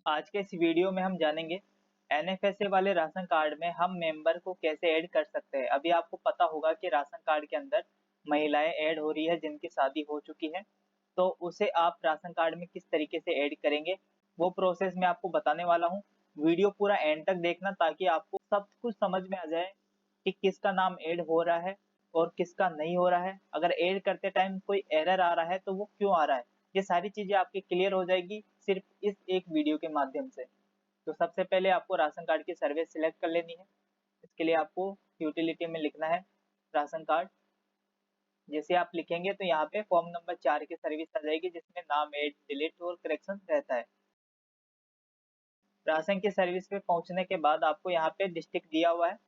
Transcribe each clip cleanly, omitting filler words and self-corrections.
आज के इस वीडियो में हम जानेंगे एनएफएसए वाले राशन कार्ड में हम मेंबर को कैसे ऐड कर सकते हैं। अभी आपको पता होगा कि राशन कार्ड के अंदर महिलाएं ऐड हो रही है जिनकी शादी हो चुकी है, तो उसे आप राशन कार्ड में किस तरीके से ऐड करेंगे वो प्रोसेस मैं आपको बताने वाला हूं। वीडियो पूरा एंड तक देखना ताकि आपको सब कुछ समझ में आ जाए कि किसका नाम ऐड हो रहा है और किसका नहीं हो रहा है। अगर ऐड करते टाइम कोई एरर आ रहा है तो वो क्यों आ रहा है, ये सारी चीजें आपकी क्लियर हो जाएगी सिर्फ इस एक वीडियो के माध्यम से। तो सबसे पहले आपको राशन कार्ड की सर्विस सिलेक्ट कर लेनी है। इसके लिए आपको यूटिलिटी में लिखना है राशन कार्ड। जैसे आप लिखेंगे तो यहाँ पे फॉर्म नंबर 4 की सर्विस आ जाएगी जिसमें नाम ऐड डिलीट और करेक्शन रहता है। राशन की सर्विस पे पहुंचने के बाद आपको यहाँ पे डिस्ट्रिक्ट दिया हुआ है,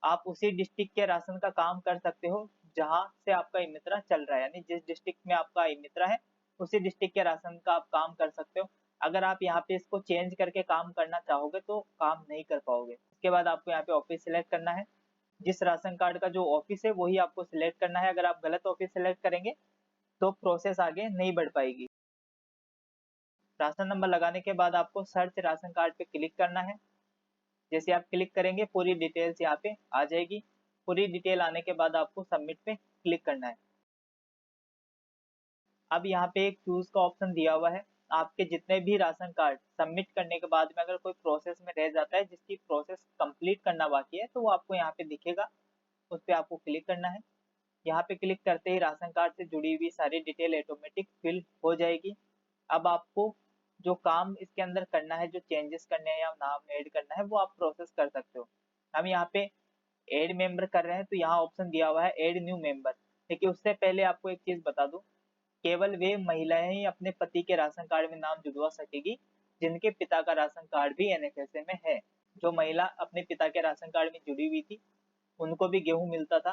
आप उसी डिस्ट्रिक्ट के राशन का काम कर सकते हो जहां से आपका ई मित्रा चल रहा है, यानी जिस डिस्ट्रिक्ट में आपका ई मित्रा है उसी डिस्ट्रिक्ट के राशन का आप काम कर सकते हो। अगर आप यहाँ पे इसको चेंज करके काम करना चाहोगे तो काम नहीं कर पाओगे। इसके बाद आपको यहाँ पे ऑफिस सिलेक्ट करना है, जिस राशन कार्ड का जो ऑफिस है वही आपको सिलेक्ट करना है। अगर आप गलत ऑफिस सिलेक्ट करेंगे तो प्रोसेस आगे नहीं बढ़ पाएगी। राशन नंबर लगाने के बाद आपको सर्च राशन कार्ड पे क्लिक करना है। जैसे आप क्लिक करेंगे पूरी डिटेल्स यहाँ पे आ जाएगी। पूरी डिटेल आने के बाद आपको सबमिट पे क्लिक करना है। अब यहाँ पे एक चूज का ऑप्शन दिया हुआ है। आपके जितने भी राशन कार्ड सबमिट करने के बाद में अगर कोई प्रोसेस में रह जाता है जिसकी प्रोसेस कंप्लीट करना बाकी है तो वो आपको यहाँ पे दिखेगा, उस पर आपको क्लिक करना है। यहाँ पे क्लिक करते ही राशन कार्ड से जुड़ी हुई सारी डिटेल ऑटोमेटिक फिल हो जाएगी। अब आपको जो काम इसके अंदर करना है, जो चेंजेस करने हैं या नाम ऐड करना है वो आप प्रोसेस कर सकते हो। हम यहाँ पे ऐड मेंबर कर रहे हैं तो यहाँ ऑप्शन दिया हुआ है ऐड न्यू मेंबर। देखिए उससे पहले आपको एक चीज बता दूं, केवल वे महिलाएं ही अपने पति के राशन कार्ड में नाम जुड़वा सकेगी जिनके पिता का राशन कार्ड भी एनएफएसए में है। जो महिला अपने पिता के राशन कार्ड में जुड़ी हुई थी, उनको भी गेहूं मिलता था,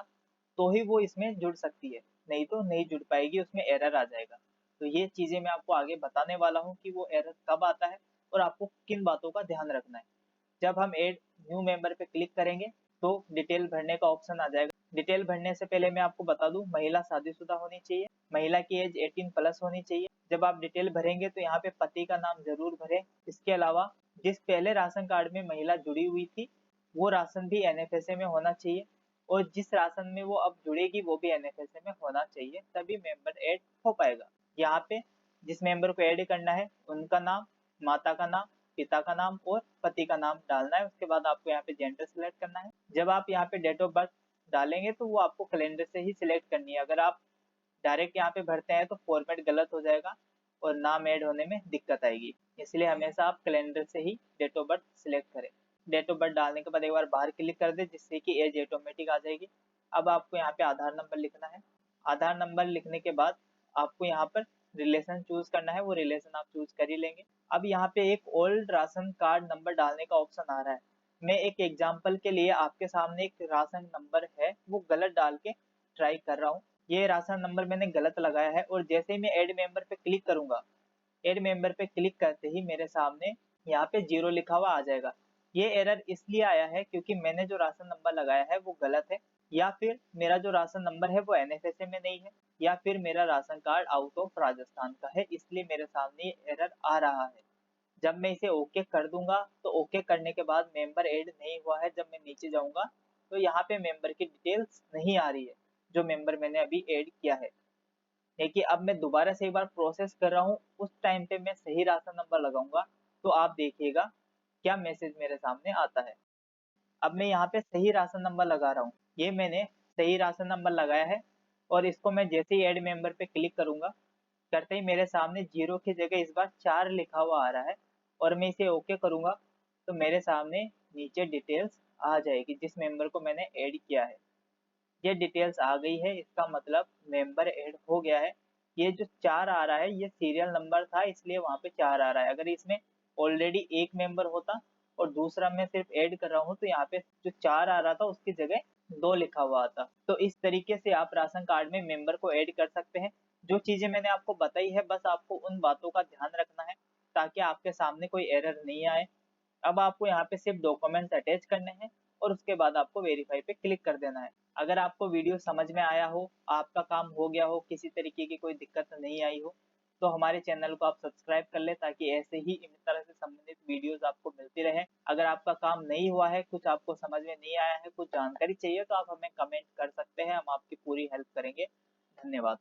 तो ही वो इसमें जुड़ सकती है, नहीं तो नहीं जुड़ पाएगी, उसमें एरर आ जाएगा। तो ये चीजें मैं आपको आगे बताने वाला हूँ कि वो एरर कब आता है और आपको किन बातों का ध्यान रखना है। जब हम ऐड न्यू मेंबर पे क्लिक करेंगे तो डिटेल भरने का ऑप्शन आ जाएगा। डिटेल भरने से पहले मैं आपको बता दूं, महिला शादीशुदा होनी चाहिए, महिला की एज 18 प्लस होनी चाहिए। जब आप डिटेल भरेंगे तो यहाँ पे पति का नाम जरूर भरें। इसके अलावा जिस पहले राशन कार्ड में महिला जुड़ी हुई थी वो राशन भी एनएफएसए में होना चाहिए, और जिस राशन में वो अब जुड़ेगी वो भी एनएफएसए में होना चाहिए, तभी मेंबर ऐड हो पाएगा। यहाँ पे जिस मेंबर को ऐड करना है उनका नाम, माता का नाम, पिता का नाम और पति का नाम डालना है। उसके बाद आपको यहाँ पे जेंडर सिलेक्ट करना है। जब आप यहाँ पे डेट ऑफ बर्थ डालेंगे तो वो आपको कैलेंडर से ही सिलेक्ट करनी है। अगर आप डायरेक्ट यहाँ पे भरते हैं तो फॉर्मेट गलत हो जाएगा और नाम ऐड होने में दिक्कत आएगी, इसलिए हमेशा आप कैलेंडर से ही डेट ऑफ बर्थ सिलेक्ट करें। डेट ऑफ बर्थ डालने के बाद एक बार बाहर क्लिक कर दे जिससे कि एज ऑटोमेटिक आ जाएगी। अब आपको यहाँ पे आधार नंबर लिखना है। आधार नंबर लिखने के बाद आपको यहाँ पर रिलेशन चूज करना है, वो रिलेशन आप चूज कर ही लेंगे। अब यहाँ पे एक ओल्ड राशन कार्ड नंबर डालने का ऑप्शन आ रहा है। मैं एक एग्जांपल के लिए आपके सामने एक राशन नंबर है वो गलत डाल के ट्राई कर रहा हूँ। ये राशन नंबर मैंने गलत लगाया है और जैसे ही मैं ऐड मेंबर पे क्लिक करूंगा, ऐड मेंबर पे क्लिक करते ही मेरे सामने यहाँ पे 0 लिखा हुआ आ जाएगा। ये एरर इसलिए आया है क्योंकि मैंने जो राशन नंबर लगाया है वो गलत है, या फिर मेरा जो राशन नंबर है वो एनएफएसए में नहीं है, या फिर मेरा ration card out of Rajasthan का है, इसलिए मेरे सामने ये एरर आ रहा है। जब मैं इसे ओके कर दूंगा तो ओके करने के बाद मेंबर ऐड नहीं हुआ है, जब मैं नीचे जाऊंगा तो यहाँ पे मेंबर की डिटेल्स नहीं आ रही है जो मेंबर मैंने अभी ऐड किया है। देखिए अब मैं दोबारा से एक बार प्रोसेस कर रहा हूँ, उस टाइम पे मैं सही राशन नंबर लगाऊंगा तो आप देखिएगा क्या मैसेज मेरे सामने आता है। अब मैं यहाँ पे सही राशन नंबर लगा रहा हूँ, ये मैंने सही राशन नंबर लगाया है और इसको मैं जैसे ही ऐड मेंबर पे क्लिक करूंगा करते ही मेरे सामने 0 की जगह इस बार 4 लिखा हुआ आ रहा है और मैं इसे ओके करूंगा तो मेरे सामने नीचे डिटेल्स आ जाएगी जिस मेंबर को मैंने ऐड किया है। ये डिटेल्स आ गई है, इसका मतलब मेंबर ऐड हो गया है। ये जो 4 आ रहा है ये सीरियल नंबर था इसलिए वहां पे 4 आ रहा है। अगर इसमें ऑलरेडी एक मेंबर होता और दूसरा मैं सिर्फ ऐड कर रहा हूँ तो यहाँ पे जो 4 आ रहा था उसकी जगह 2 लिखा हुआ आता। तो इस तरीके से आप राशन कार्ड में मेंबर को ऐड कर सकते हैं। जो चीजें मैंने आपको बताई है बस आपको उन बातों का ध्यान रखना है ताकि आपके सामने कोई एरर नहीं आए। अब आपको यहाँ पे सिर्फ डॉक्यूमेंट्स अटैच करने हैं और उसके बाद आपको वेरीफाई पे क्लिक कर देना है। अगर आपको वीडियो समझ में आया हो, आपका काम हो गया हो, किसी तरीके की कोई दिक्कत नहीं आई हो, तो हमारे चैनल को आप सब्सक्राइब कर ले ताकि ऐसे ही इस तरह से संबंधित वीडियोस आपको मिलती रहे। अगर आपका काम नहीं हुआ है, कुछ आपको समझ में नहीं आया है, कुछ जानकारी चाहिए तो आप हमें कमेंट कर सकते हैं, हम आपकी पूरी हेल्प करेंगे। धन्यवाद।